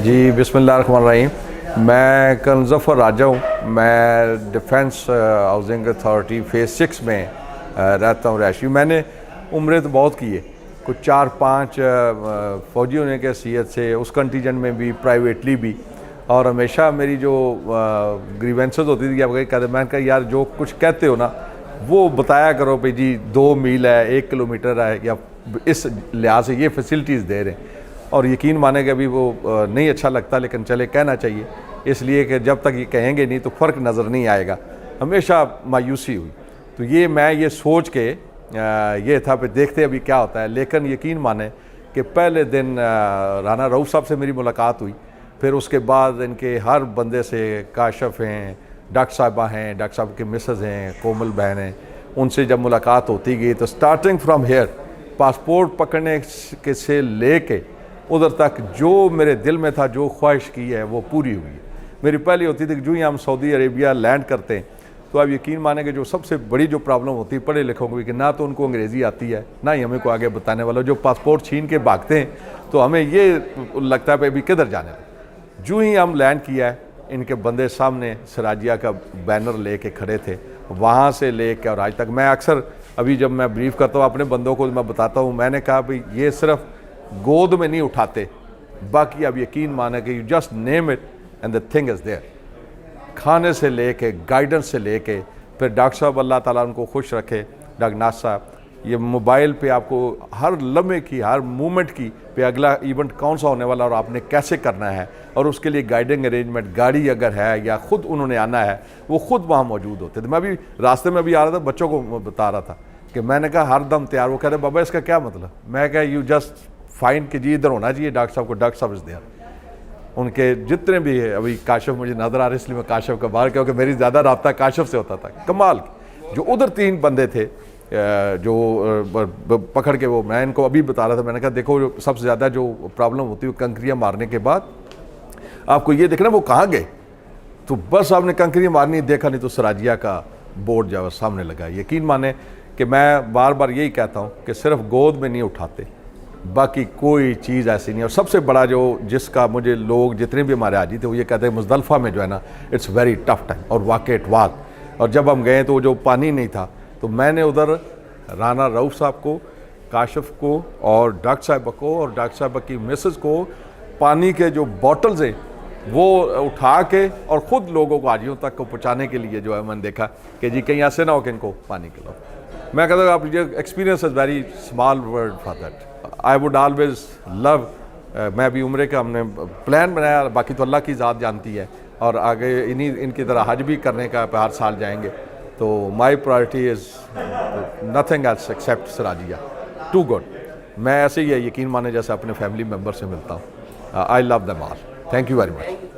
جی بسم اللہ الرحمن الرحیم. میں کرنل ظفر راجہ ہوں. میں ڈیفینس ہاؤسنگ اتھارٹی فیز 6 میں رہتا ہوں رہائشی. میں نے عمریں تو بہت کی ہے, کچھ 4-5 فوجی ہونے کے حیثیت سے اس کنٹیجنٹ میں بھی, پرائیویٹلی بھی, اور ہمیشہ میری جو گریونسز ہوتی تھی میں نے کہا یار جو کچھ کہتے ہو نا وہ بتایا کرو بھائی جی 2 میل ہے, 1 کلومیٹر ہے, یا اس لحاظ سے یہ فیسلٹیز دے رہے ہیں. اور یقین مانے کہ ابھی وہ نہیں اچھا لگتا, لیکن چلے کہنا چاہیے, اس لیے کہ جب تک یہ کہیں گے نہیں تو فرق نظر نہیں آئے گا. ہمیشہ مایوسی ہوئی تو یہ سوچ کے یہ تھا پہ دیکھتے ابھی کیا ہوتا ہے. لیکن یقین مانے کہ پہلے دن رانا رؤوف صاحب سے میری ملاقات ہوئی, پھر اس کے بعد ان کے ہر بندے سے, کاشف ہیں, ڈاکٹر صاحبہ ہیں, ڈاکٹر صاحب کے مسز ہیں, کومل بہن ہیں, ان سے جب ملاقات ہوتی گئی تو سٹارٹنگ فرام ہیئر پاسپورٹ پکڑنے کے سے لے کے ادھر تک جو میرے دل میں تھا, جو خواہش کی ہے وہ پوری ہوئی ہے. میری پہلی ہوتی تھی کہ جو ہی ہم سعودی عربیہ لینڈ کرتے ہیں تو آپ یقین مانیں کہ جو سب سے بڑی جو پرابلم ہوتی ہے پڑھے لکھوں کو, کہ نہ تو ان کو انگریزی آتی ہے نہ ہی ہمیں کو آگے بتانے والا, جو پاسپورٹ چھین کے بھاگتے ہیں تو ہمیں یہ لگتا ہے کہ ابھی کدھر جانے ہے. جو ہی ہم لینڈ کیا ہے ان کے بندے سامنے سراجیہ کا بینر لے کے کھڑے تھے, وہاں سے لے کے اور آج تک. میں اکثر ابھی جب میں بریف کرتا ہوں اپنے بندوں کو میں بتاتا ہوں, میں نے کہا بھئی یہ صرف گود میں نہیں اٹھاتے, باقی اب یقین مانا کہ you just name it and the thing is there. کھانے سے لے کے, گائیڈنس سے لے کے, پھر ڈاکٹر صاحب اللہ تعالیٰ ان کو خوش رکھے, ڈاکٹر ناصر صاحب, یہ موبائل پہ آپ کو ہر لمحے کی, ہر مومنٹ کی پہ اگلا ایونٹ کون سا ہونے والا اور آپ نے کیسے کرنا ہے, اور اس کے لیے گائیڈنگ ارینجمنٹ, گاڑی اگر ہے یا خود انہوں نے آنا ہے وہ خود وہاں موجود ہوتے تھے. میں بھی راستے میں بھی آ رہا تھا, بچوں کو بتا رہا تھا کہ میں نے کہا ہر دم تیار. وہ کہتے بابا اس کا کیا مطلب؟ میں کہا یو جسٹ فائنڈ کہ جی ادھر ہونا چاہیے ڈاکٹر صاحب کو, ڈاکٹر صاحب از دیئر. ان کے جتنے بھی ہے, ابھی کاشف مجھے نظر آ رہے اس لیے میں کاشف کا بار, کیونکہ میری زیادہ رابطہ کاشف سے ہوتا تھا. کمال کی جو ادھر 3 بندے تھے جو پکڑ کے, وہ میں ان کو ابھی بتا رہا تھا, میں نے کہا دیکھو سب سے زیادہ جو پرابلم ہوتی ہے کنکریاں مارنے کے بعد آپ کو یہ دیکھنا وہ کہاں گئے, تو بس آپ نے کنکریاں مارنی, دیکھا نہیں تو سراجیہ کا بورڈ جو سامنے لگا. یقین مانے کہ میں بار بار یہی کہتا ہوں کہ صرف گود میں نہیں اٹھاتے, باقی کوئی چیز ایسی نہیں. اور سب سے بڑا جو جس کا مجھے لوگ جتنے بھی ہمارے حاجی تھے وہ یہ کہتے ہیں مزدلفہ میں جو ہے نا اٹس ویری ٹف ٹائم, اور واقع اٹ واز. اور جب ہم گئے تو جو پانی نہیں تھا تو میں نے ادھر رانا رؤوف صاحب کو, کاشف کو, اور ڈاکٹر صاحبہ کو, اور ڈاکٹر صاحبہ کی مسز کو پانی کے جو بوٹلز ہیں وہ اٹھا کے اور خود لوگوں کو حاجیوں تک کو پہنچانے کے لیے جو ہے میں نے دیکھا کہ جی کہیں ایسے نہ ہو کہ ان کو پانی پلاؤ. میں کہتا ہوں آپ یہ experience is very small word for that. I would always love, میں بھی عمرے کا ہم نے پلان بنایا, باقی تو اللہ کی ذات جانتی ہے, اور آگے ان کی طرح حج بھی کرنے کا ہر سال جائیں گے. تو my priority is nothing else except سراجیہ. Too good. میں ایسے ہی ہے یقین مانے جیسے اپنے فیملی ممبر سے ملتا ہوں. I love them all. Thank you very much.